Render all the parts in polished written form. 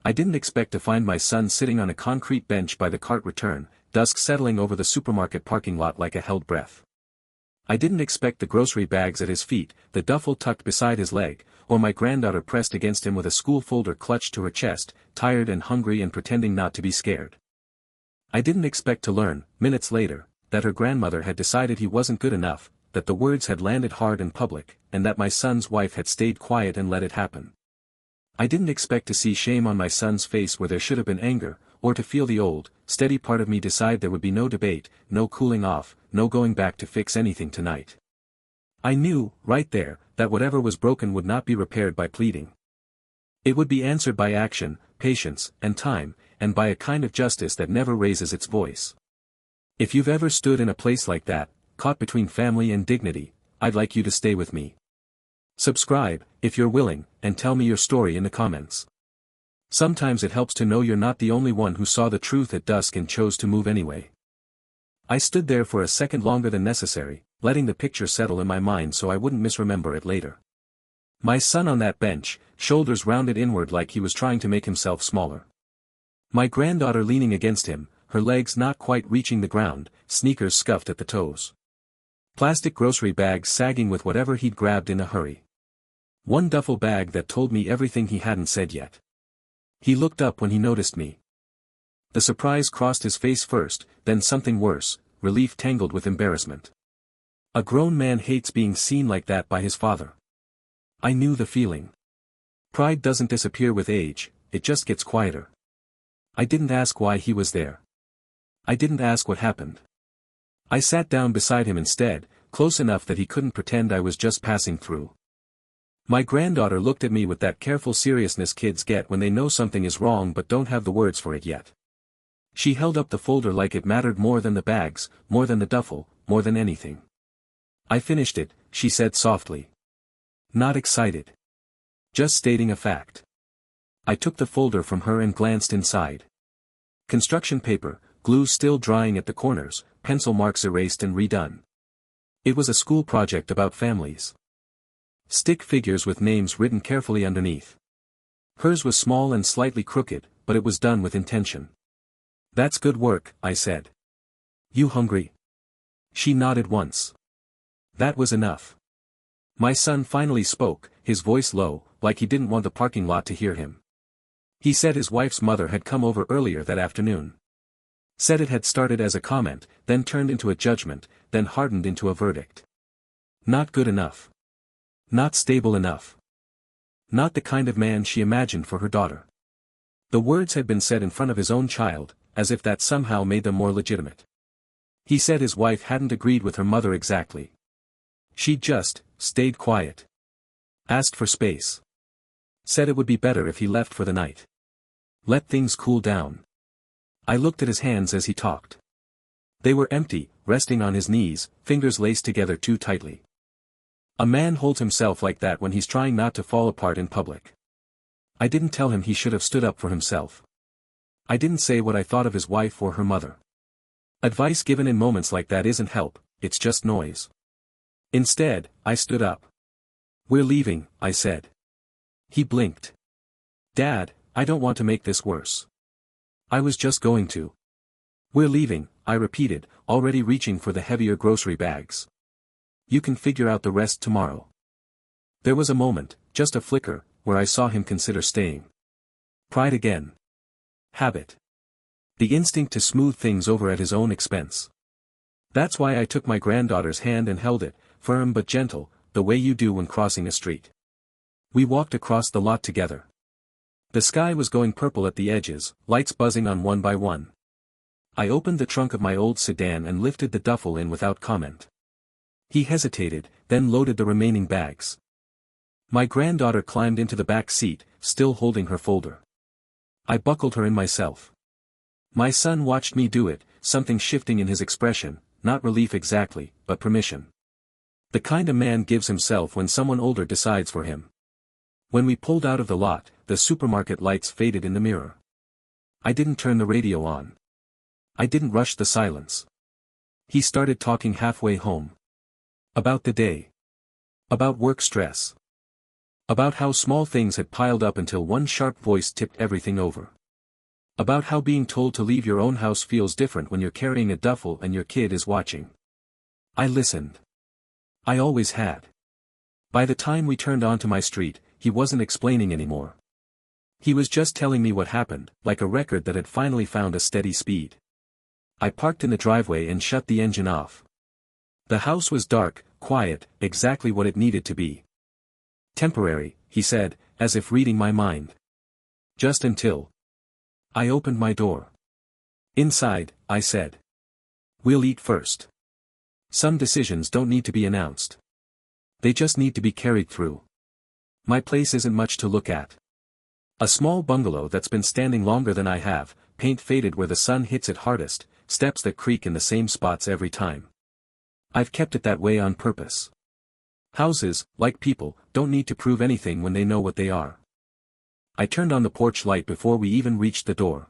I didn't expect to find my son sitting on a concrete bench by the cart return, dusk settling over the supermarket parking lot like a held breath. I didn't expect the grocery bags at his feet, the duffel tucked beside his leg, or my granddaughter pressed against him with a school folder clutched to her chest, tired and hungry and pretending not to be scared. I didn't expect to learn, minutes later, that her grandmother had decided he wasn't good enough, that the words had landed hard in public, and that my son's wife had stayed quiet and let it happen. I didn't expect to see shame on my son's face where there should have been anger, or to feel the old, steady part of me decide there would be no debate, no cooling off, no going back to fix anything tonight. I knew, right there, that whatever was broken would not be repaired by pleading. It would be answered by action, patience, and time, and by a kind of justice that never raises its voice. If you've ever stood in a place like that, caught between family and dignity, I'd like you to stay with me. Subscribe, if you're willing, and tell me your story in the comments. Sometimes it helps to know you're not the only one who saw the truth at dusk and chose to move anyway. I stood there for a second longer than necessary, letting the picture settle in my mind so I wouldn't misremember it later. My son on that bench, shoulders rounded inward like he was trying to make himself smaller. My granddaughter leaning against him, her legs not quite reaching the ground, sneakers scuffed at the toes. Plastic grocery bags sagging with whatever he'd grabbed in a hurry. One duffel bag that told me everything he hadn't said yet. He looked up when he noticed me. The surprise crossed his face first, then something worse, relief tangled with embarrassment. A grown man hates being seen like that by his father. I knew the feeling. Pride doesn't disappear with age, it just gets quieter. I didn't ask why he was there. I didn't ask what happened. I sat down beside him instead, close enough that he couldn't pretend I was just passing through. My granddaughter looked at me with that careful seriousness kids get when they know something is wrong but don't have the words for it yet. She held up the folder like it mattered more than the bags, more than the duffel, more than anything. I finished it, she said softly. Not excited. Just stating a fact. I took the folder from her and glanced inside. Construction paper, glue still drying at the corners, pencil marks erased and redone. It was a school project about families. Stick figures with names written carefully underneath. Hers was small and slightly crooked, but it was done with intention. That's good work, I said. You hungry? She nodded once. That was enough. My son finally spoke, his voice low, like he didn't want the parking lot to hear him. He said his wife's mother had come over earlier that afternoon. Said it had started as a comment, then turned into a judgment, then hardened into a verdict. Not good enough. Not stable enough. Not the kind of man she imagined for her daughter. The words had been said in front of his own child, as if that somehow made them more legitimate. He said his wife hadn't agreed with her mother exactly. She'd just stayed quiet. Asked for space. Said it would be better if he left for the night. Let things cool down. I looked at his hands as he talked. They were empty, resting on his knees, fingers laced together too tightly. A man holds himself like that when he's trying not to fall apart in public. I didn't tell him he should have stood up for himself. I didn't say what I thought of his wife or her mother. Advice given in moments like that isn't help, it's just noise. Instead, I stood up. We're leaving, I said. He blinked. Dad, I don't want to make this worse. I was just going to. We're leaving, I repeated, already reaching for the heavier grocery bags. You can figure out the rest tomorrow. There was a moment, just a flicker, where I saw him consider staying. Pride again. Habit. The instinct to smooth things over at his own expense. That's why I took my granddaughter's hand and held it, firm but gentle, the way you do when crossing a street. We walked across the lot together. The sky was going purple at the edges, lights buzzing on one by one. I opened the trunk of my old sedan and lifted the duffel in without comment. He hesitated, then loaded the remaining bags. My granddaughter climbed into the back seat, still holding her folder. I buckled her in myself. My son watched me do it, something shifting in his expression, not relief exactly, but permission. The kind a man gives himself when someone older decides for him. When we pulled out of the lot, the supermarket lights faded in the mirror. I didn't turn the radio on. I didn't rush the silence. He started talking halfway home. About the day. About work stress. About how small things had piled up until one sharp voice tipped everything over. About how being told to leave your own house feels different when you're carrying a duffel and your kid is watching. I listened. I always had. By the time we turned onto my street, he wasn't explaining anymore. He was just telling me what happened, like a record that had finally found a steady speed. I parked in the driveway and shut the engine off. The house was dark, quiet, exactly what it needed to be. Temporary, he said, as if reading my mind. Just until. I opened my door. Inside, I said. We'll eat first. Some decisions don't need to be announced. They just need to be carried through. My place isn't much to look at. A small bungalow that's been standing longer than I have, paint faded where the sun hits it hardest, steps that creak in the same spots every time. I've kept it that way on purpose. Houses, like people, don't need to prove anything when they know what they are. I turned on the porch light before we even reached the door.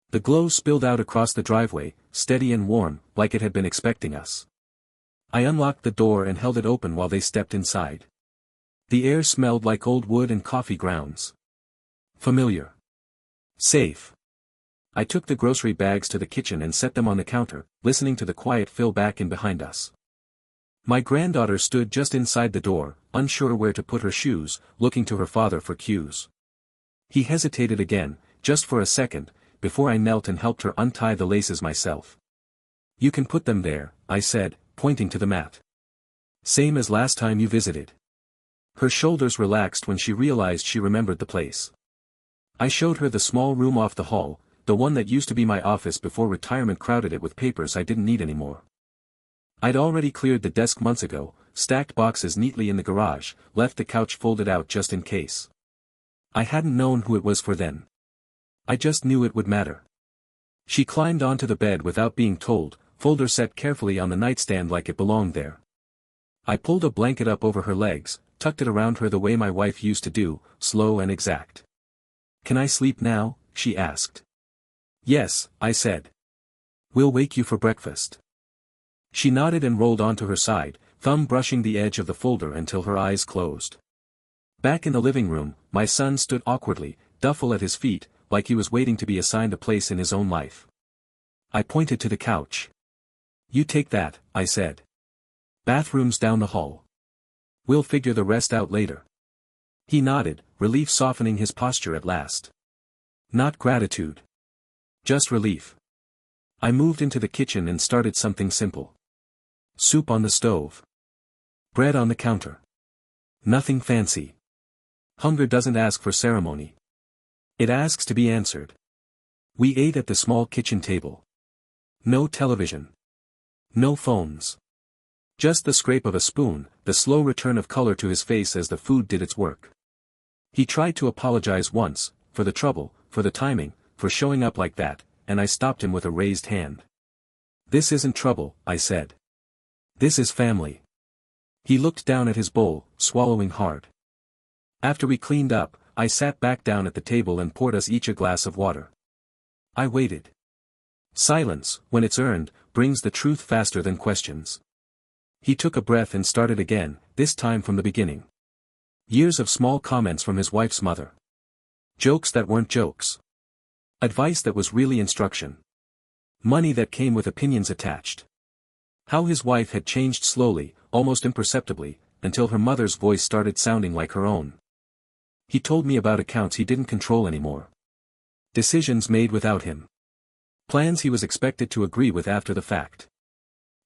The glow spilled out across the driveway, steady and warm, like it had been expecting us. I unlocked the door and held it open while they stepped inside. The air smelled like old wood and coffee grounds. Familiar. Safe. I took the grocery bags to the kitchen and set them on the counter, listening to the quiet fill back in behind us. My granddaughter stood just inside the door, unsure where to put her shoes, looking to her father for cues. He hesitated again, just for a second, before I knelt and helped her untie the laces myself. You can put them there, I said, pointing to the mat. Same as last time you visited. Her shoulders relaxed when she realized she remembered the place. I showed her the small room off the hall, the one that used to be my office before retirement crowded it with papers I didn't need anymore. I'd already cleared the desk months ago, stacked boxes neatly in the garage, left the couch folded out just in case. I hadn't known who it was for then. I just knew it would matter. She climbed onto the bed without being told, folder set carefully on the nightstand like it belonged there. I pulled a blanket up over her legs, tucked it around her the way my wife used to do, slow and exact. Can I sleep now? She asked. Yes, I said. We'll wake you for breakfast. She nodded and rolled onto her side, thumb brushing the edge of the folder until her eyes closed. Back in the living room, my son stood awkwardly, duffel at his feet, like he was waiting to be assigned a place in his own life. I pointed to the couch. You take that, I said. Bathroom's down the hall. We'll figure the rest out later. He nodded, relief softening his posture at last. Not gratitude. Just relief. I moved into the kitchen and started something simple. Soup on the stove. Bread on the counter. Nothing fancy. Hunger doesn't ask for ceremony. It asks to be answered. We ate at the small kitchen table. No television. No phones. Just the scrape of a spoon, the slow return of color to his face as the food did its work. He tried to apologize once, for the trouble, for the timing, for showing up like that, and I stopped him with a raised hand. This isn't trouble, I said. This is family. He looked down at his bowl, swallowing hard. After we cleaned up, I sat back down at the table and poured us each a glass of water. I waited. Silence, when it's earned, brings the truth faster than questions. He took a breath and started again, this time from the beginning. Years of small comments from his wife's mother. Jokes that weren't jokes. Advice that was really instruction. Money that came with opinions attached. How his wife had changed slowly, almost imperceptibly, until her mother's voice started sounding like her own. He told me about accounts he didn't control anymore. Decisions made without him. Plans he was expected to agree with after the fact.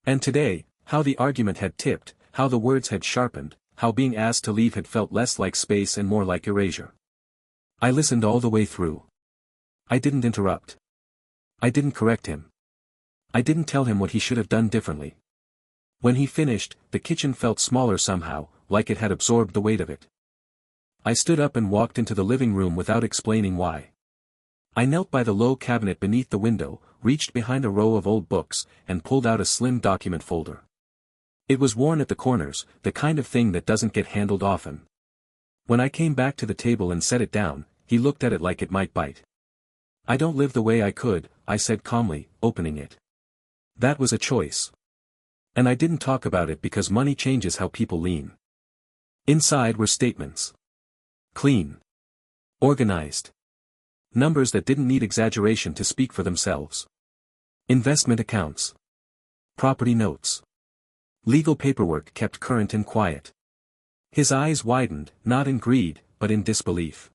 And today, how the argument had tipped, how the words had sharpened, how being asked to leave had felt less like space and more like erasure. I listened all the way through. I didn't interrupt. I didn't correct him. I didn't tell him what he should have done differently. When he finished, the kitchen felt smaller somehow, like it had absorbed the weight of it. I stood up and walked into the living room without explaining why. I knelt by the low cabinet beneath the window, reached behind a row of old books, and pulled out a slim document folder. It was worn at the corners, the kind of thing that doesn't get handled often. When I came back to the table and set it down, he looked at it like it might bite. I don't live the way I could, I said calmly, opening it. That was a choice. And I didn't talk about it because money changes how people lean. Inside were statements. Clean. Organized. Numbers that didn't need exaggeration to speak for themselves. Investment accounts. Property notes. Legal paperwork kept current and quiet. His eyes widened, not in greed, but in disbelief.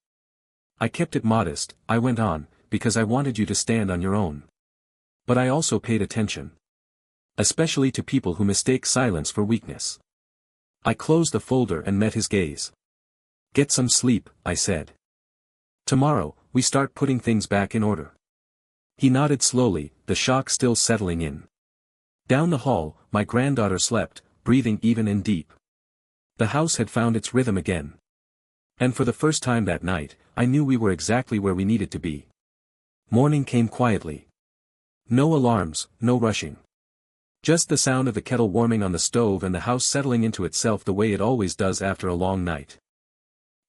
I kept it modest, I went on, because I wanted you to stand on your own. But I also paid attention. Especially to people who mistake silence for weakness. I closed the folder and met his gaze. Get some sleep, I said. Tomorrow, we start putting things back in order. He nodded slowly, the shock still settling in. Down the hall, my granddaughter slept, breathing even and deep. The house had found its rhythm again. And for the first time that night, I knew we were exactly where we needed to be. Morning came quietly. No alarms, no rushing. Just the sound of the kettle warming on the stove and the house settling into itself the way it always does after a long night.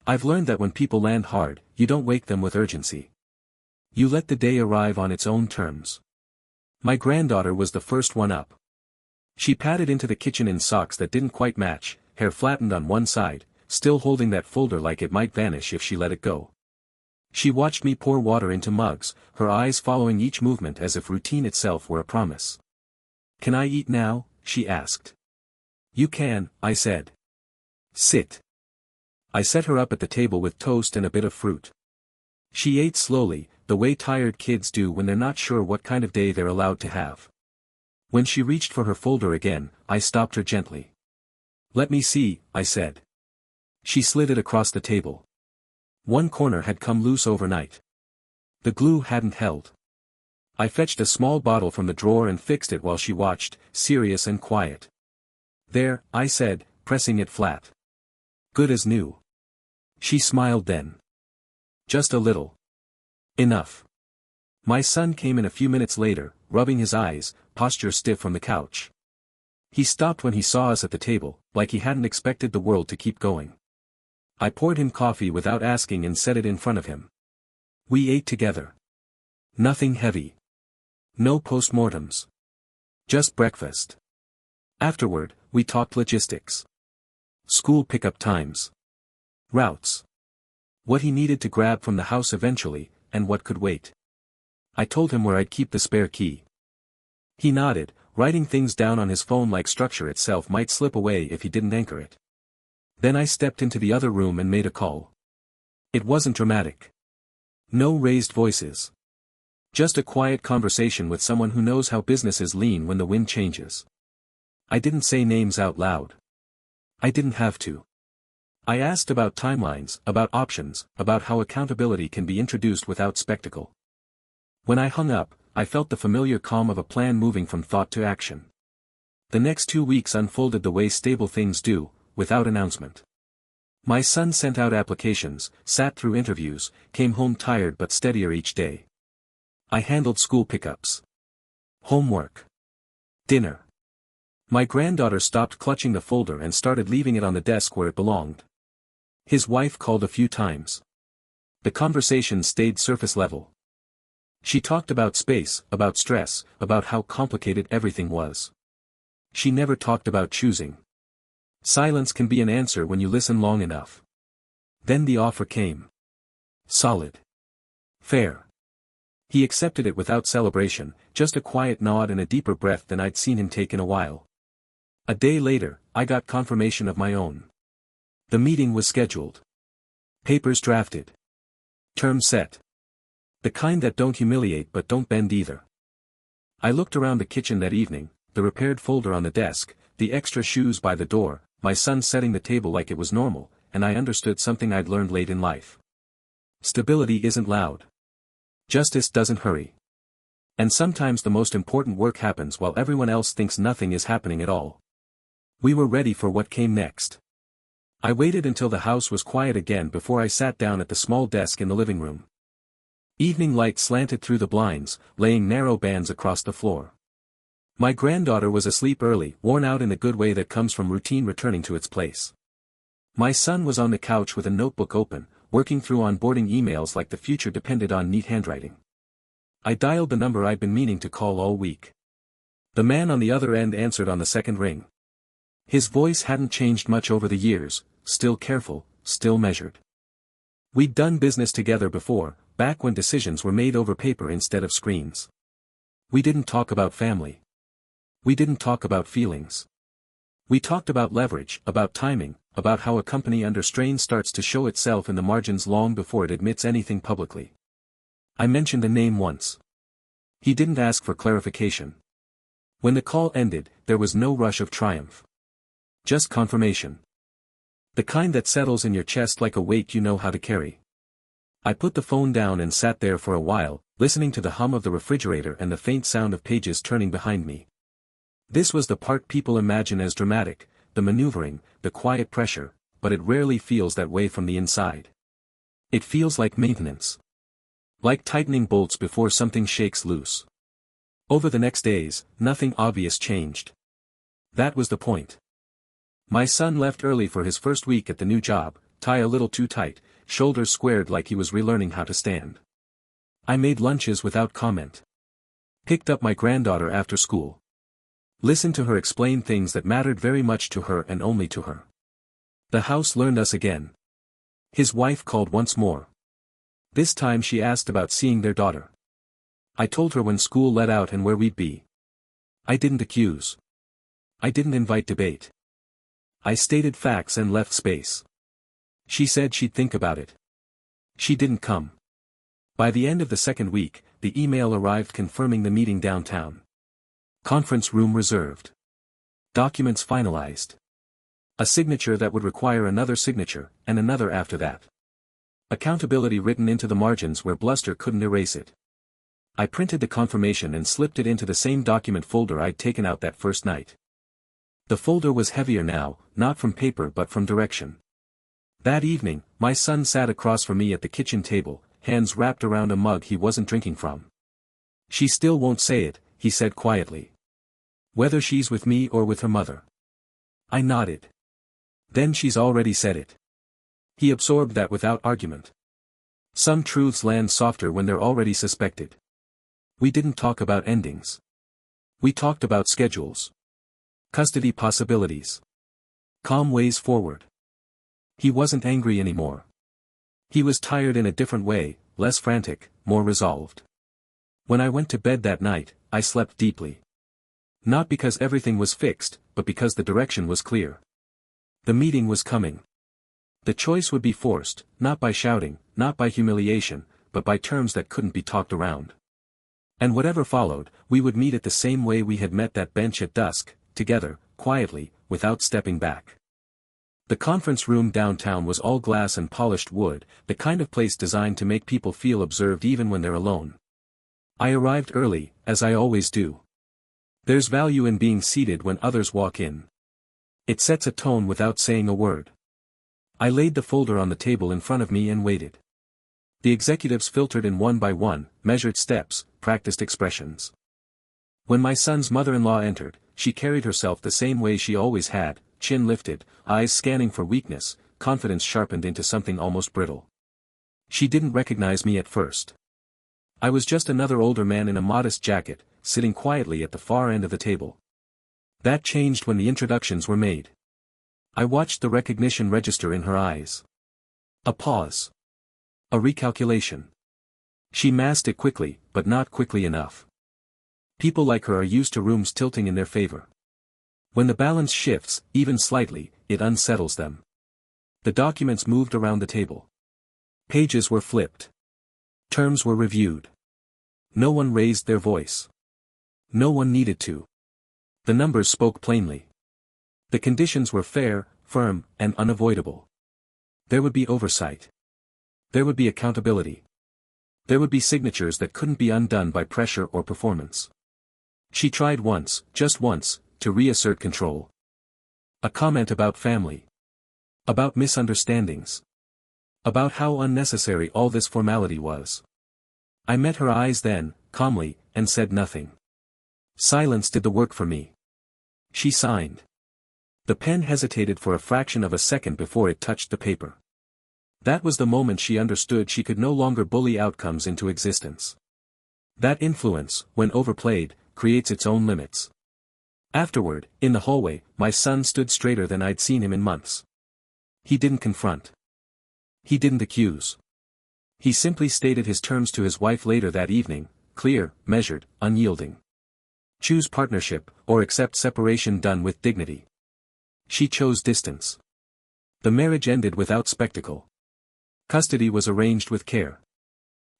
I've learned that when people land hard, you don't wake them with urgency. You let the day arrive on its own terms. My granddaughter was the first one up. She padded into the kitchen in socks that didn't quite match, hair flattened on one side, still holding that folder like it might vanish if she let it go. She watched me pour water into mugs, her eyes following each movement as if routine itself were a promise. Can I eat now? She asked. You can, I said. Sit. I set her up at the table with toast and a bit of fruit. She ate slowly, the way tired kids do when they're not sure what kind of day they're allowed to have. When she reached for her folder again, I stopped her gently. Let me see, I said. She slid it across the table. One corner had come loose overnight. The glue hadn't held. I fetched a small bottle from the drawer and fixed it while she watched, serious and quiet. There, I said, pressing it flat. Good as new. She smiled then. Just a little. Enough. My son came in a few minutes later, rubbing his eyes, posture stiff from the couch. He stopped when he saw us at the table, like he hadn't expected the world to keep going. I poured him coffee without asking and set it in front of him. We ate together. Nothing heavy. No postmortems. Just breakfast. Afterward, we talked logistics. School pickup times. Routes. What he needed to grab from the house eventually, and what could wait. I told him where I'd keep the spare key. He nodded, writing things down on his phone like structure itself might slip away if he didn't anchor it. Then I stepped into the other room and made a call. It wasn't dramatic. No raised voices. Just a quiet conversation with someone who knows how businesses lean when the wind changes. I didn't say names out loud. I didn't have to. I asked about timelines, about options, about how accountability can be introduced without spectacle. When I hung up, I felt the familiar calm of a plan moving from thought to action. The next 2 weeks unfolded the way stable things do, without announcement. My son sent out applications, sat through interviews, came home tired but steadier each day. I handled school pickups. Homework. Dinner. My granddaughter stopped clutching the folder and started leaving it on the desk where it belonged. His wife called a few times. The conversation stayed surface level. She talked about space, about stress, about how complicated everything was. She never talked about choosing. Silence can be an answer when you listen long enough. Then the offer came. Solid. Fair. He accepted it without celebration, just a quiet nod and a deeper breath than I'd seen him take in a while. A day later, I got confirmation of my own. The meeting was scheduled. Papers drafted. Terms set. The kind that don't humiliate but don't bend either. I looked around the kitchen that evening, the repaired folder on the desk, the extra shoes by the door, my son setting the table like it was normal, and I understood something I'd learned late in life. Stability isn't loud. Justice doesn't hurry. And sometimes the most important work happens while everyone else thinks nothing is happening at all. We were ready for what came next. I waited until the house was quiet again before I sat down at the small desk in the living room. Evening light slanted through the blinds, laying narrow bands across the floor. My granddaughter was asleep early, worn out in the good way that comes from routine returning to its place. My son was on the couch with a notebook open, working through onboarding emails like the future depended on neat handwriting. I dialed the number I'd been meaning to call all week. The man on the other end answered on the second ring. His voice hadn't changed much over the years, still careful, still measured. We'd done business together before, back when decisions were made over paper instead of screens. We didn't talk about family. We didn't talk about feelings. We talked about leverage, about timing, about how a company under strain starts to show itself in the margins long before it admits anything publicly. I mentioned a name once. He didn't ask for clarification. When the call ended, there was no rush of triumph. Just confirmation. The kind that settles in your chest like a weight you know how to carry. I put the phone down and sat there for a while, listening to the hum of the refrigerator and the faint sound of pages turning behind me. This was the part people imagine as dramatic, the maneuvering, the quiet pressure, but it rarely feels that way from the inside. It feels like maintenance. Like tightening bolts before something shakes loose. Over the next days, nothing obvious changed. That was the point. My son left early for his first week at the new job, tie a little too tight, shoulders squared like he was relearning how to stand. I made lunches without comment. Picked up my granddaughter after school. Listened to her explain things that mattered very much to her and only to her. The house learned us again. His wife called once more. This time she asked about seeing their daughter. I told her when school let out and where we'd be. I didn't accuse. I didn't invite debate. I stated facts and left space. She said she'd think about it. She didn't come. By the end of the second week, the email arrived confirming the meeting downtown. Conference room reserved. Documents finalized. A signature that would require another signature, and another after that. Accountability written into the margins where bluster couldn't erase it. I printed the confirmation and slipped it into the same document folder I'd taken out that first night. The folder was heavier now, not from paper but from direction. That evening, my son sat across from me at the kitchen table, hands wrapped around a mug he wasn't drinking from. She still won't say it, he said quietly. Whether she's with me or with her mother. I nodded. Then she's already said it. He absorbed that without argument. Some truths land softer when they're already suspected. We didn't talk about endings. We talked about schedules. Custody possibilities. Calm ways forward. He wasn't angry anymore. He was tired in a different way, less frantic, more resolved. When I went to bed that night, I slept deeply. Not because everything was fixed, but because the direction was clear. The meeting was coming. The choice would be forced, not by shouting, not by humiliation, but by terms that couldn't be talked around. And whatever followed, we would meet it the same way we had met that bench at dusk, together, quietly, without stepping back. The conference room downtown was all glass and polished wood, the kind of place designed to make people feel observed even when they're alone. I arrived early, as I always do. There's value in being seated when others walk in. It sets a tone without saying a word. I laid the folder on the table in front of me and waited. The executives filtered in one by one, measured steps, practiced expressions. When my son's mother-in-law entered, she carried herself the same way she always had, chin lifted, eyes scanning for weakness, confidence sharpened into something almost brittle. She didn't recognize me at first. I was just another older man in a modest jacket, sitting quietly at the far end of the table. That changed when the introductions were made. I watched the recognition register in her eyes. A pause. A recalculation. She masked it quickly, but not quickly enough. People like her are used to rooms tilting in their favor. When the balance shifts, even slightly, it unsettles them. The documents moved around the table. Pages were flipped. Terms were reviewed. No one raised their voice. No one needed to. The numbers spoke plainly. The conditions were fair, firm, and unavoidable. There would be oversight. There would be accountability. There would be signatures that couldn't be undone by pressure or performance. She tried once, just once, to reassert control. A comment about family. About misunderstandings. About how unnecessary all this formality was. I met her eyes then, calmly, and said nothing. Silence did the work for me. She signed. The pen hesitated for a fraction of a second before it touched the paper. That was the moment she understood she could no longer bully outcomes into existence. That influence, when overplayed, creates its own limits. Afterward, in the hallway, my son stood straighter than I'd seen him in months. He didn't confront. He didn't accuse. He simply stated his terms to his wife later that evening, clear, measured, unyielding. Choose partnership, or accept separation done with dignity. She chose distance. The marriage ended without spectacle. Custody was arranged with care.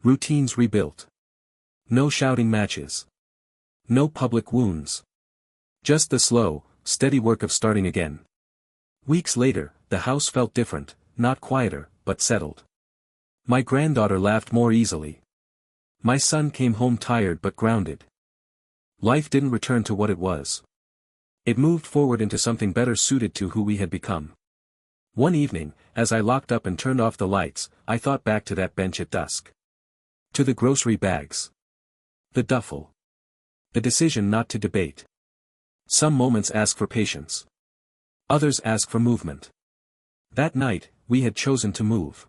Routines rebuilt. No shouting matches. No public wounds. Just the slow, steady work of starting again. Weeks later, the house felt different, not quieter, but settled. My granddaughter laughed more easily. My son came home tired but grounded. Life didn't return to what it was. It moved forward into something better suited to who we had become. One evening, as I locked up and turned off the lights, I thought back to that bench at dusk. To the grocery bags. The duffel. The decision not to debate. Some moments ask for patience. Others ask for movement. That night, we had chosen to move.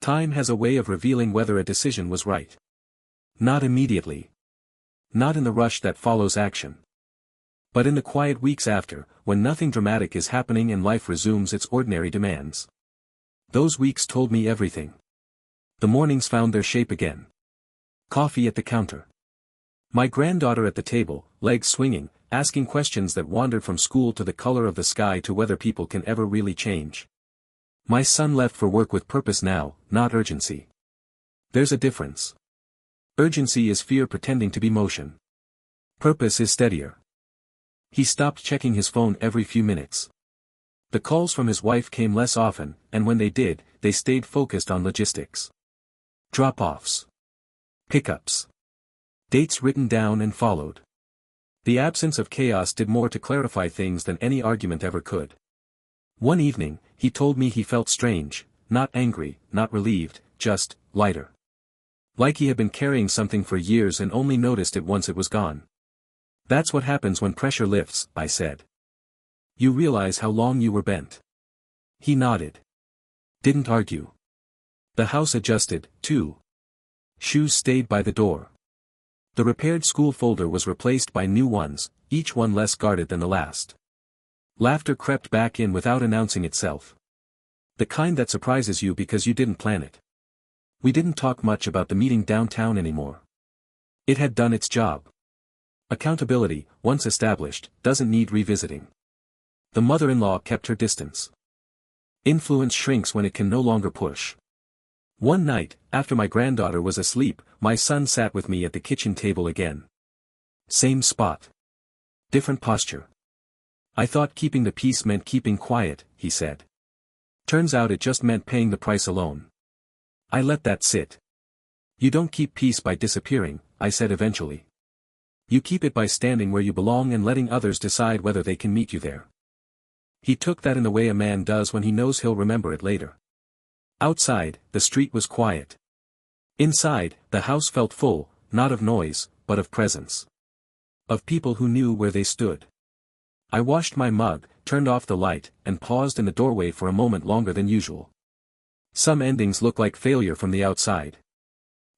Time has a way of revealing whether a decision was right. Not immediately. Not in the rush that follows action. But in the quiet weeks after, when nothing dramatic is happening and life resumes its ordinary demands. Those weeks told me everything. The mornings found their shape again. Coffee at the counter. My granddaughter at the table, legs swinging, asking questions that wandered from school to the color of the sky to whether people can ever really change. My son left for work with purpose now, not urgency. There's a difference. Urgency is fear pretending to be motion. Purpose is steadier. He stopped checking his phone every few minutes. The calls from his wife came less often, and when they did, they stayed focused on logistics. Drop-offs. Pickups. Dates written down and followed. The absence of chaos did more to clarify things than any argument ever could. One evening, he told me he felt strange, not angry, not relieved, just lighter. Like he had been carrying something for years and only noticed it once it was gone. That's what happens when pressure lifts, I said. You realize how long you were bent. He nodded. Didn't argue. The house adjusted, too. Shoes stayed by the door. The repaired school folder was replaced by new ones, each one less guarded than the last. Laughter crept back in without announcing itself. The kind that surprises you because you didn't plan it. We didn't talk much about the meeting downtown anymore. It had done its job. Accountability, once established, doesn't need revisiting. The mother-in-law kept her distance. Influence shrinks when it can no longer push. One night, after my granddaughter was asleep, my son sat with me at the kitchen table again. Same spot. Different posture. I thought keeping the peace meant keeping quiet, he said. Turns out it just meant paying the price alone. I let that sit. You don't keep peace by disappearing, I said eventually. You keep it by standing where you belong and letting others decide whether they can meet you there. He took that in the way a man does when he knows he'll remember it later. Outside, the street was quiet. Inside, the house felt full, not of noise, but of presence. Of people who knew where they stood. I washed my mug, turned off the light, and paused in the doorway for a moment longer than usual. Some endings look like failure from the outside.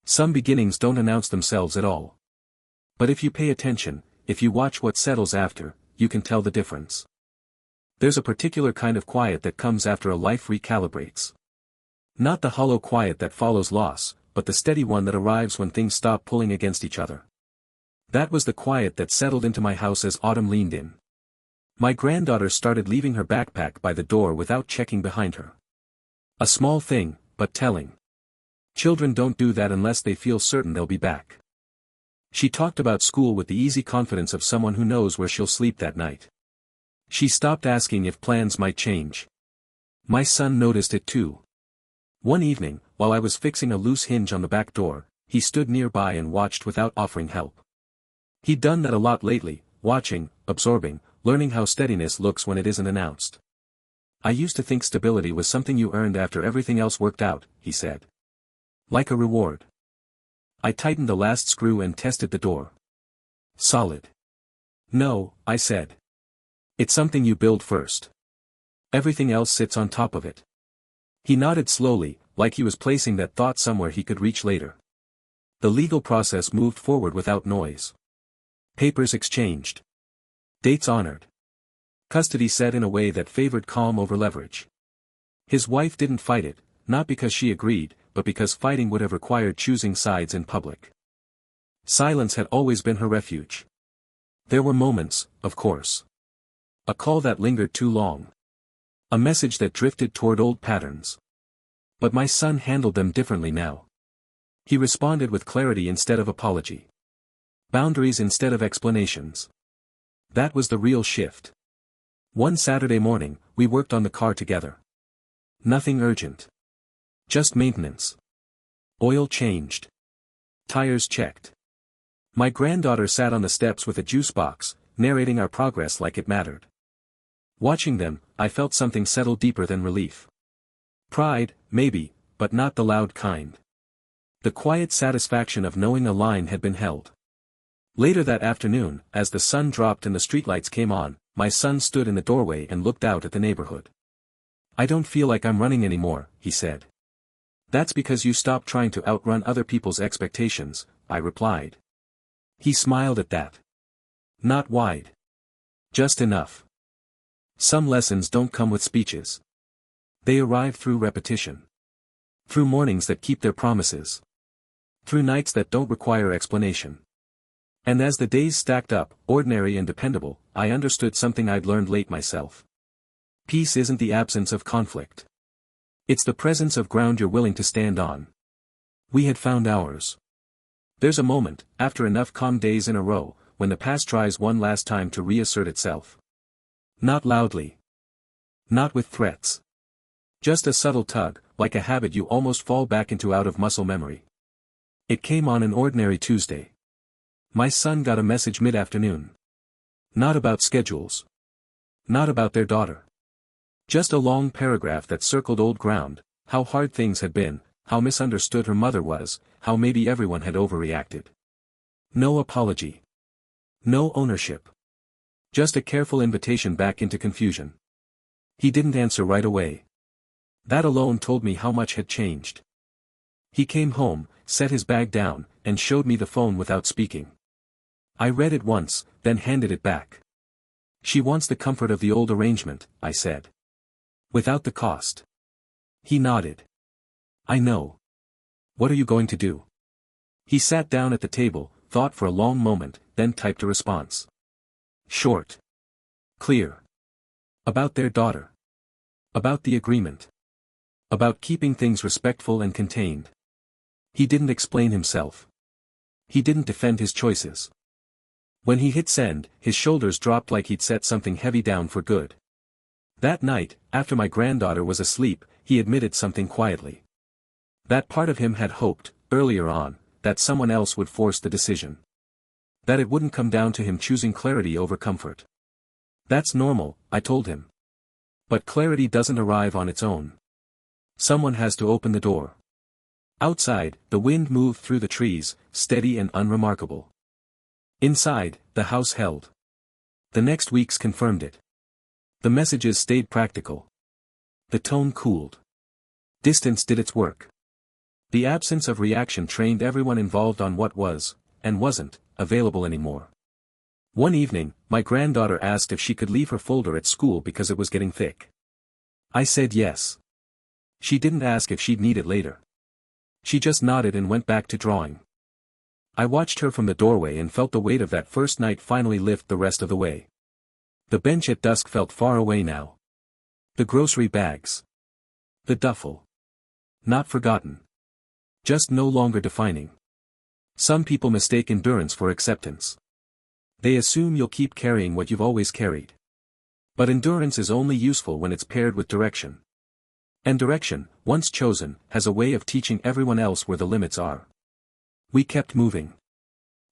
Some beginnings don't announce themselves at all. But if you pay attention, if you watch what settles after, you can tell the difference. There's a particular kind of quiet that comes after a life recalibrates. Not the hollow quiet that follows loss, but the steady one that arrives when things stop pulling against each other. That was the quiet that settled into my house as autumn leaned in. My granddaughter started leaving her backpack by the door without checking behind her. A small thing, but telling. Children don't do that unless they feel certain they'll be back. She talked about school with the easy confidence of someone who knows where she'll sleep that night. She stopped asking if plans might change. My son noticed it too. One evening, while I was fixing a loose hinge on the back door, he stood nearby and watched without offering help. He'd done that a lot lately, watching, absorbing, learning how steadiness looks when it isn't announced. I used to think stability was something you earned after everything else worked out, he said. Like a reward. I tightened the last screw and tested the door. Solid. No, I said. It's something you build first. Everything else sits on top of it. He nodded slowly, like he was placing that thought somewhere he could reach later. The legal process moved forward without noise. Papers exchanged. Dates honored. Custody set in a way that favored calm over leverage. His wife didn't fight it, not because she agreed, but because fighting would have required choosing sides in public. Silence had always been her refuge. There were moments, of course. A call that lingered too long. A message that drifted toward old patterns. But my son handled them differently now. He responded with clarity instead of apology. Boundaries instead of explanations. That was the real shift. One Saturday morning, we worked on the car together. Nothing urgent. Just maintenance. Oil changed. Tires checked. My granddaughter sat on the steps with a juice box, narrating our progress like it mattered. Watching them, I felt something settle deeper than relief. Pride, maybe, but not the loud kind. The quiet satisfaction of knowing a line had been held. Later that afternoon, as the sun dropped and the streetlights came on, my son stood in the doorway and looked out at the neighborhood. "I don't feel like I'm running anymore," he said. "That's because you stopped trying to outrun other people's expectations," I replied. He smiled at that. Not wide. Just enough. Some lessons don't come with speeches. They arrive through repetition. Through mornings that keep their promises. Through nights that don't require explanation. And as the days stacked up, ordinary and dependable, I understood something I'd learned late myself. Peace isn't the absence of conflict. It's the presence of ground you're willing to stand on. We had found ours. There's a moment, after enough calm days in a row, when the past tries one last time to reassert itself. Not loudly. Not with threats. Just a subtle tug, like a habit you almost fall back into out of muscle memory. It came on an ordinary Tuesday. My son got a message mid-afternoon. Not about schedules. Not about their daughter. Just a long paragraph that circled old ground, how hard things had been, how misunderstood her mother was, how maybe everyone had overreacted. No apology. No ownership. Just a careful invitation back into confusion. He didn't answer right away. That alone told me how much had changed. He came home, set his bag down, and showed me the phone without speaking. I read it once, then handed it back. "She wants the comfort of the old arrangement," I said. "Without the cost." He nodded. "I know. What are you going to do?" He sat down at the table, thought for a long moment, then typed a response. Short. Clear. About their daughter. About the agreement. About keeping things respectful and contained. He didn't explain himself. He didn't defend his choices. When he hit send, his shoulders dropped like he'd set something heavy down for good. That night, after my granddaughter was asleep, he admitted something quietly. That part of him had hoped, earlier on, that someone else would force the decision. That it wouldn't come down to him choosing clarity over comfort. That's normal, I told him. But clarity doesn't arrive on its own. Someone has to open the door. Outside, the wind moved through the trees, steady and unremarkable. Inside, the house held. The next weeks confirmed it. The messages stayed practical. The tone cooled. Distance did its work. The absence of reaction trained everyone involved on what was, and wasn't, available anymore. One evening, my granddaughter asked if she could leave her folder at school because it was getting thick. I said yes. She didn't ask if she'd need it later. She just nodded and went back to drawing. I watched her from the doorway and felt the weight of that first night finally lift the rest of the way. The bench at dusk felt far away now. The grocery bags. The duffel. Not forgotten. Just no longer defining. Some people mistake endurance for acceptance. They assume you'll keep carrying what you've always carried. But endurance is only useful when it's paired with direction. And direction, once chosen, has a way of teaching everyone else where the limits are. We kept moving.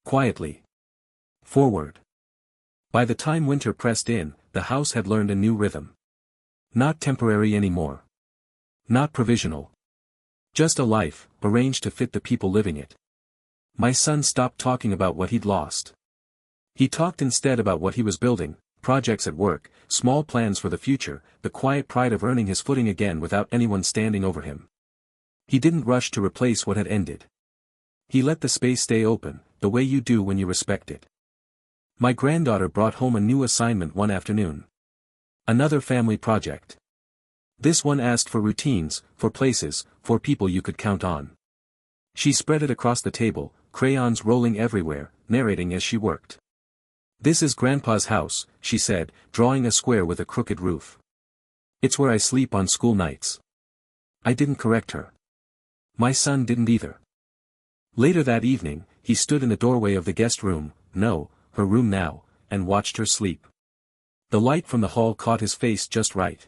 Quietly. Forward. By the time winter pressed in, the house had learned a new rhythm. Not temporary anymore. Not provisional. Just a life, arranged to fit the people living it. My son stopped talking about what he'd lost. He talked instead about what he was building, projects at work, small plans for the future, the quiet pride of earning his footing again without anyone standing over him. He didn't rush to replace what had ended. He let the space stay open, the way you do when you respect it. My granddaughter brought home a new assignment one afternoon. Another family project. This one asked for routines, for places, for people you could count on. She spread it across the table, crayons rolling everywhere, narrating as she worked. "This is Grandpa's house," she said, drawing a square with a crooked roof. "It's where I sleep on school nights." I didn't correct her. My son didn't either. Later that evening, he stood in the doorway of the guest room, no, her room now, and watched her sleep. The light from the hall caught his face just right.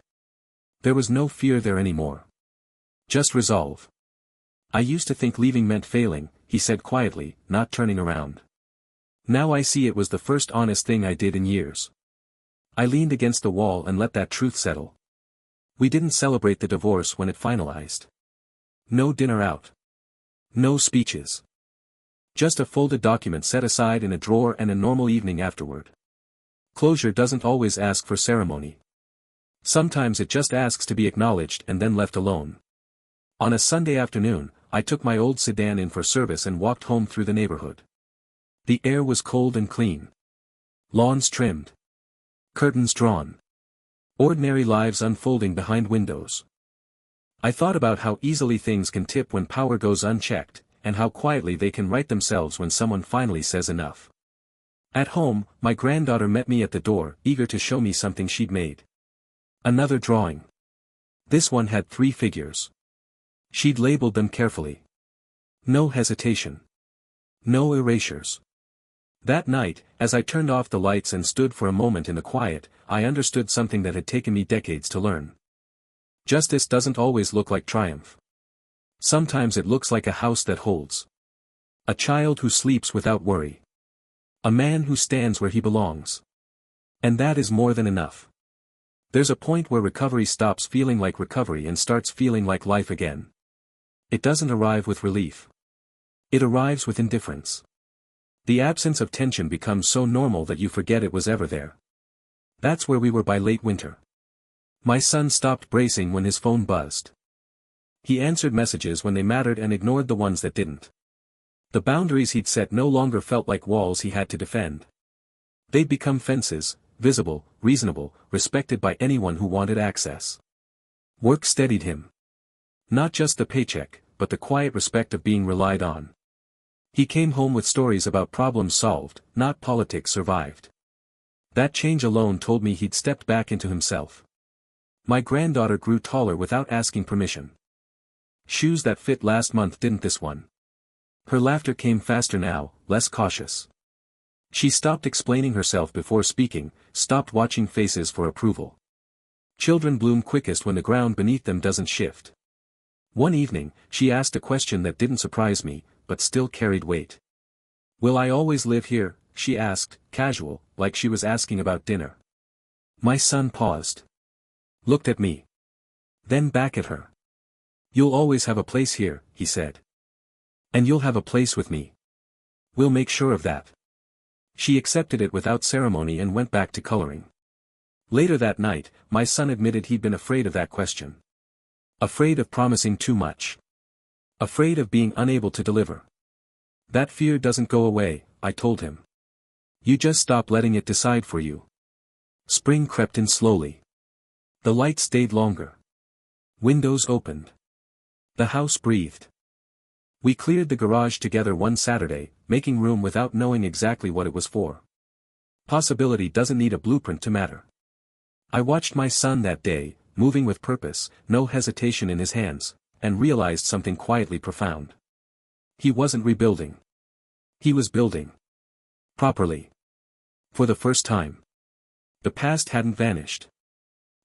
There was no fear there anymore. Just resolve. "I used to think leaving meant failing," he said quietly, not turning around. "Now I see it was the first honest thing I did in years." I leaned against the wall and let that truth settle. We didn't celebrate the divorce when it finalized. No dinner out. No speeches. Just a folded document set aside in a drawer and a normal evening afterward. Closure doesn't always ask for ceremony. Sometimes it just asks to be acknowledged and then left alone. On a Sunday afternoon, I took my old sedan in for service and walked home through the neighborhood. The air was cold and clean. Lawns trimmed. Curtains drawn. Ordinary lives unfolding behind windows. I thought about how easily things can tip when power goes unchecked, and how quietly they can right themselves when someone finally says enough. At home, my granddaughter met me at the door, eager to show me something she'd made. Another drawing. This one had 3 figures. She'd labeled them carefully. No hesitation. No erasures. That night, as I turned off the lights and stood for a moment in the quiet, I understood something that had taken me decades to learn. Justice doesn't always look like triumph. Sometimes it looks like a house that holds. A child who sleeps without worry. A man who stands where he belongs. And that is more than enough. There's a point where recovery stops feeling like recovery and starts feeling like life again. It doesn't arrive with relief. It arrives with indifference. The absence of tension becomes so normal that you forget it was ever there. That's where we were by late winter. My son stopped bracing when his phone buzzed. He answered messages when they mattered and ignored the ones that didn't. The boundaries he'd set no longer felt like walls he had to defend. They'd become fences, visible, reasonable, respected by anyone who wanted access. Work steadied him. Not just the paycheck, but the quiet respect of being relied on. He came home with stories about problems solved, not politics survived. That change alone told me he'd stepped back into himself. My granddaughter grew taller without asking permission. Shoes that fit last month didn't this one. Her laughter came faster now, less cautious. She stopped explaining herself before speaking, stopped watching faces for approval. Children bloom quickest when the ground beneath them doesn't shift. One evening, she asked a question that didn't surprise me, but still carried weight. "Will I always live here?" she asked, casual, like she was asking about dinner. My son paused. Looked at me. Then back at her. "You'll always have a place here," he said. "And you'll have a place with me. We'll make sure of that." She accepted it without ceremony and went back to coloring. Later that night, my son admitted he'd been afraid of that question. Afraid of promising too much. Afraid of being unable to deliver. "That fear doesn't go away," I told him. "You just stop letting it decide for you." Spring crept in slowly. The light stayed longer. Windows opened. The house breathed. We cleared the garage together one Saturday, making room without knowing exactly what it was for. Possibility doesn't need a blueprint to matter. I watched my son that day, moving with purpose, no hesitation in his hands, and realized something quietly profound. He wasn't rebuilding. He was building. Properly. For the first time. The past hadn't vanished.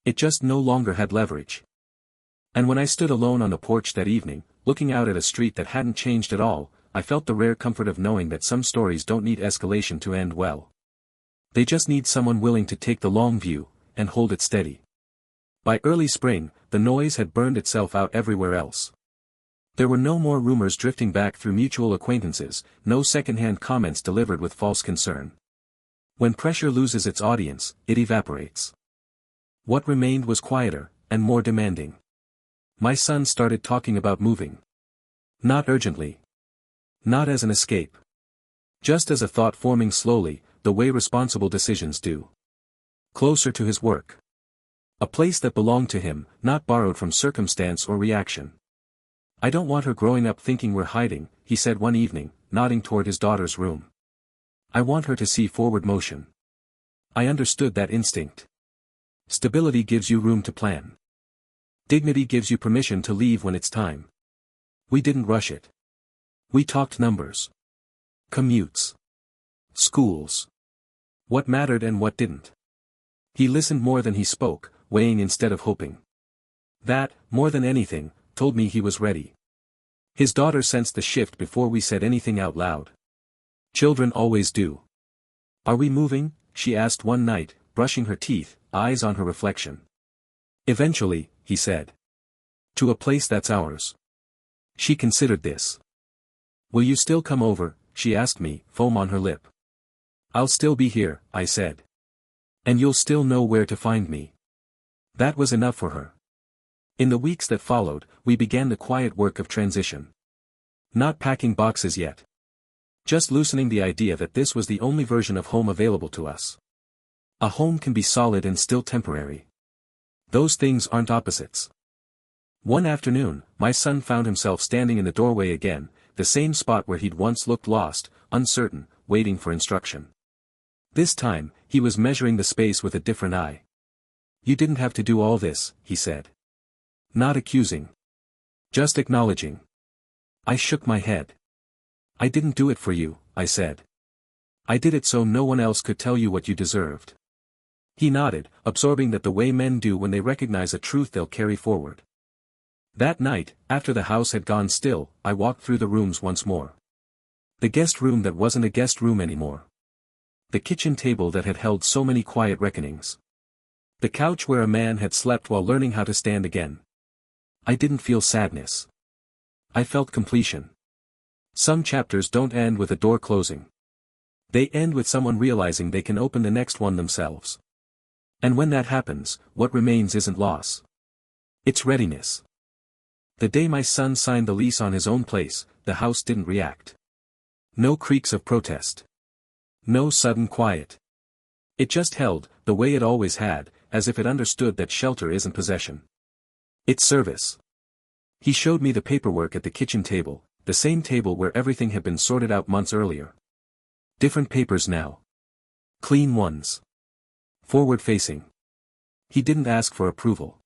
It just no longer had leverage. And when I stood alone on the porch that evening, looking out at a street that hadn't changed at all, I felt the rare comfort of knowing that some stories don't need escalation to end well. They just need someone willing to take the long view, and hold it steady. By early spring, the noise had burned itself out everywhere else. There were no more rumors drifting back through mutual acquaintances, no second-hand comments delivered with false concern. When pressure loses its audience, it evaporates. What remained was quieter, and more demanding. My son started talking about moving. Not urgently. Not as an escape. Just as a thought forming slowly, the way responsible decisions do. Closer to his work. A place that belonged to him, not borrowed from circumstance or reaction. I don't want her growing up thinking we're hiding, he said one evening, nodding toward his daughter's room. I want her to see forward motion. I understood that instinct. Stability gives you room to plan. Dignity gives you permission to leave when it's time. We didn't rush it. We talked numbers. Commutes. Schools. What mattered and what didn't. He listened more than he spoke, weighing instead of hoping. That, more than anything, told me he was ready. His daughter sensed the shift before we said anything out loud. Children always do. Are we moving? She asked one night, brushing her teeth, eyes on her reflection. Eventually, he said. To a place that's ours. She considered this. Will you still come over? She asked me, foam on her lip. I'll still be here, I said. And you'll still know where to find me. That was enough for her. In the weeks that followed, we began the quiet work of transition. Not packing boxes yet. Just loosening the idea that this was the only version of home available to us. A home can be solid and still temporary. Those things aren't opposites. One afternoon, my son found himself standing in the doorway again, the same spot where he'd once looked lost, uncertain, waiting for instruction. This time, he was measuring the space with a different eye. You didn't have to do all this, he said. Not accusing. Just acknowledging. I shook my head. I didn't do it for you, I said. I did it so no one else could tell you what you deserved. He nodded, absorbing that the way men do when they recognize a truth they'll carry forward. That night, after the house had gone still, I walked through the rooms once more. The guest room that wasn't a guest room anymore. The kitchen table that had held so many quiet reckonings. The couch where a man had slept while learning how to stand again. I didn't feel sadness. I felt completion. Some chapters don't end with a door closing. They end with someone realizing they can open the next one themselves. And when that happens, what remains isn't loss. It's readiness. The day my son signed the lease on his own place, the house didn't react. No creaks of protest. No sudden quiet. It just held, the way it always had, as if it understood that shelter isn't possession. It's service. He showed me the paperwork at the kitchen table, the same table where everything had been sorted out months earlier. Different papers now. Clean ones. Forward-facing. He didn't ask for approval.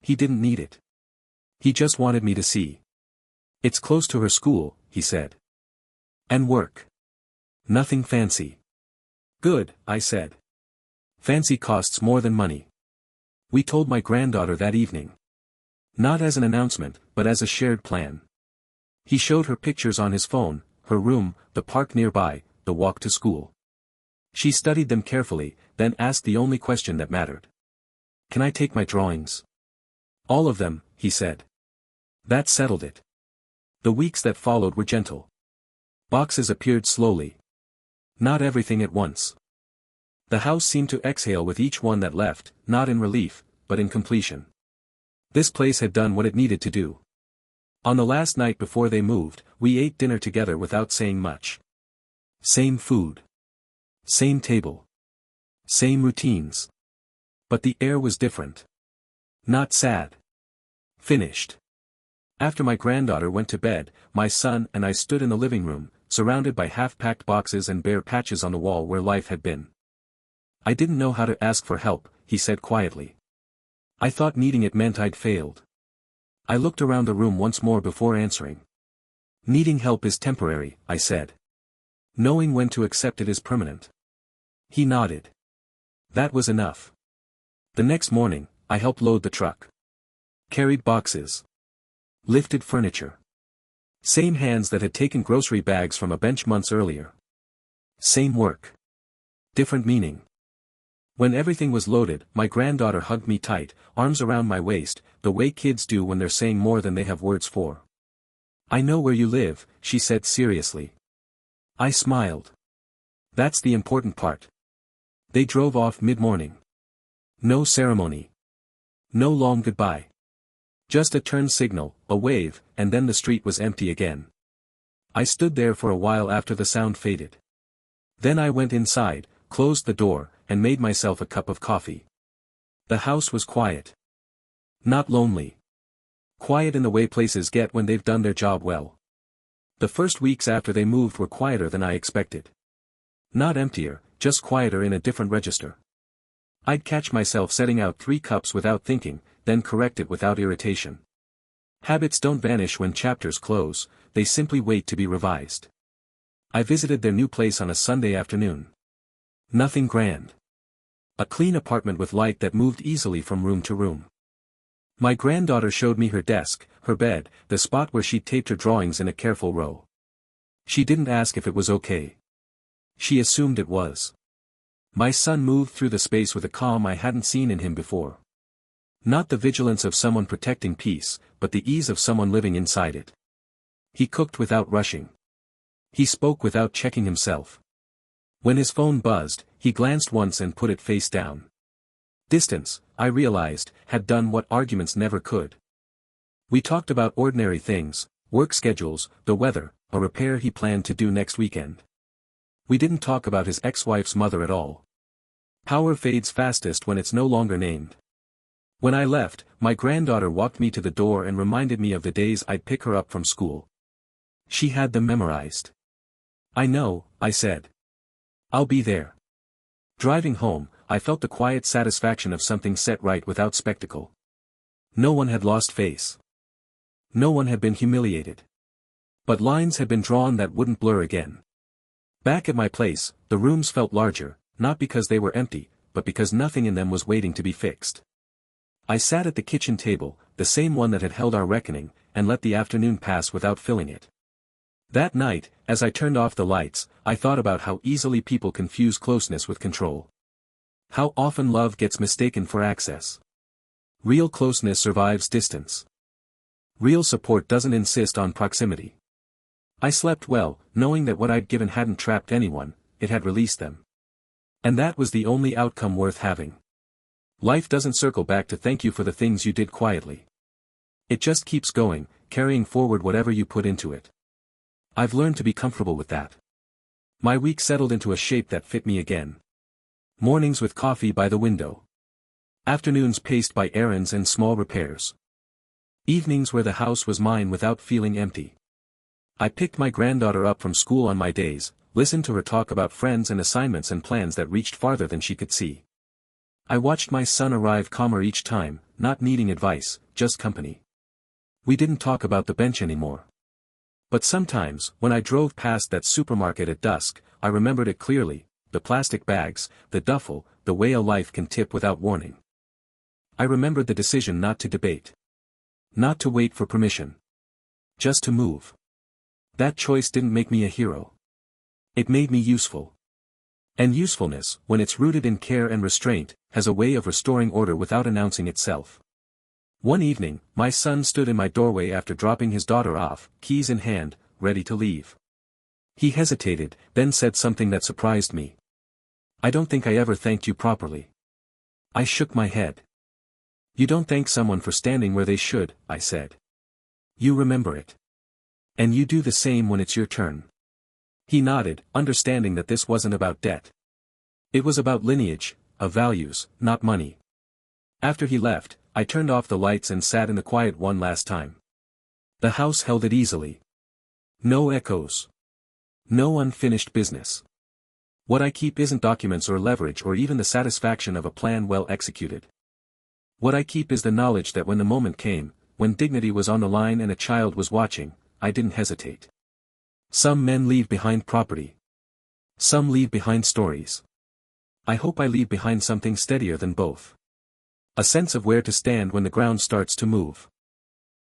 He didn't need it. He just wanted me to see. It's close to her school, he said. And work. Nothing fancy. Good, I said. Fancy costs more than money. We told my granddaughter that evening. Not as an announcement, but as a shared plan. He showed her pictures on his phone, her room, the park nearby, the walk to school. She studied them carefully, then asked the only question that mattered. Can I take my drawings? All of them, he said. That settled it. The weeks that followed were gentle. Boxes appeared slowly. Not everything at once. The house seemed to exhale with each one that left, not in relief, but in completion. This place had done what it needed to do. On the last night before they moved, we ate dinner together without saying much. Same food. Same table. Same routines. But the air was different. Not sad. Finished. After my granddaughter went to bed, my son and I stood in the living room, surrounded by half-packed boxes and bare patches on the wall where life had been. I didn't know how to ask for help, he said quietly. I thought needing it meant I'd failed. I looked around the room once more before answering. Needing help is temporary, I said. Knowing when to accept it is permanent. He nodded. That was enough. The next morning, I helped load the truck. Carried boxes. Lifted furniture. Same hands that had taken grocery bags from a bench months earlier. Same work. Different meaning. When everything was loaded, my granddaughter hugged me tight, arms around my waist, the way kids do when they're saying more than they have words for. I know where you live, she said seriously. I smiled. That's the important part. They drove off mid-morning. No ceremony. No long goodbye. Just a turn signal, a wave, and then the street was empty again. I stood there for a while after the sound faded. Then I went inside, closed the door, and made myself a cup of coffee. The house was quiet. Not lonely. Quiet in the way places get when they've done their job well. The first weeks after they moved were quieter than I expected. Not emptier, just quieter in a different register. I'd catch myself setting out 3 cups without thinking, then correct it without irritation. Habits don't vanish when chapters close, they simply wait to be revised. I visited their new place on a Sunday afternoon. Nothing grand. A clean apartment with light that moved easily from room to room. My granddaughter showed me her desk, her bed, the spot where she'd taped her drawings in a careful row. She didn't ask if it was okay. She assumed it was. My son moved through the space with a calm I hadn't seen in him before. Not the vigilance of someone protecting peace, but the ease of someone living inside it. He cooked without rushing. He spoke without checking himself. When his phone buzzed, he glanced once and put it face down. Distance, I realized, had done what arguments never could. We talked about ordinary things, work schedules, the weather, a repair he planned to do next weekend. We didn't talk about his ex-wife's mother at all. Power fades fastest when it's no longer named. When I left, my granddaughter walked me to the door and reminded me of the days I'd pick her up from school. She had them memorized. I know, I said. I'll be there. Driving home, I felt the quiet satisfaction of something set right without spectacle. No one had lost face. No one had been humiliated. But lines had been drawn that wouldn't blur again. Back at my place, the rooms felt larger, not because they were empty, but because nothing in them was waiting to be fixed. I sat at the kitchen table, the same one that had held our reckoning, and let the afternoon pass without filling it. That night, as I turned off the lights, I thought about how easily people confuse closeness with control. How often love gets mistaken for access. Real closeness survives distance. Real support doesn't insist on proximity. I slept well, knowing that what I'd given hadn't trapped anyone, it had released them. And that was the only outcome worth having. Life doesn't circle back to thank you for the things you did quietly. It just keeps going, carrying forward whatever you put into it. I've learned to be comfortable with that. My week settled into a shape that fit me again. Mornings with coffee by the window. Afternoons paced by errands and small repairs. Evenings where the house was mine without feeling empty. I picked my granddaughter up from school on my days, listened to her talk about friends and assignments and plans that reached farther than she could see. I watched my son arrive calmer each time, not needing advice, just company. We didn't talk about the bench anymore. But sometimes, when I drove past that supermarket at dusk, I remembered it clearly, the plastic bags, the duffel, the way a life can tip without warning. I remembered the decision not to debate. Not to wait for permission. Just to move. That choice didn't make me a hero. It made me useful. And usefulness, when it's rooted in care and restraint, has a way of restoring order without announcing itself. One evening, my son stood in my doorway after dropping his daughter off, keys in hand, ready to leave. He hesitated, then said something that surprised me. "I don't think I ever thanked you properly." I shook my head. "You don't thank someone for standing where they should," I said. "You remember it. And you do the same when it's your turn." He nodded, understanding that this wasn't about debt. It was about lineage, of values, not money. After he left, I turned off the lights and sat in the quiet one last time. The house held it easily. No echoes. No unfinished business. What I keep isn't documents or leverage or even the satisfaction of a plan well executed. What I keep is the knowledge that when the moment came, when dignity was on the line and a child was watching, I didn't hesitate. Some men leave behind property. Some leave behind stories. I hope I leave behind something steadier than both. A sense of where to stand when the ground starts to move.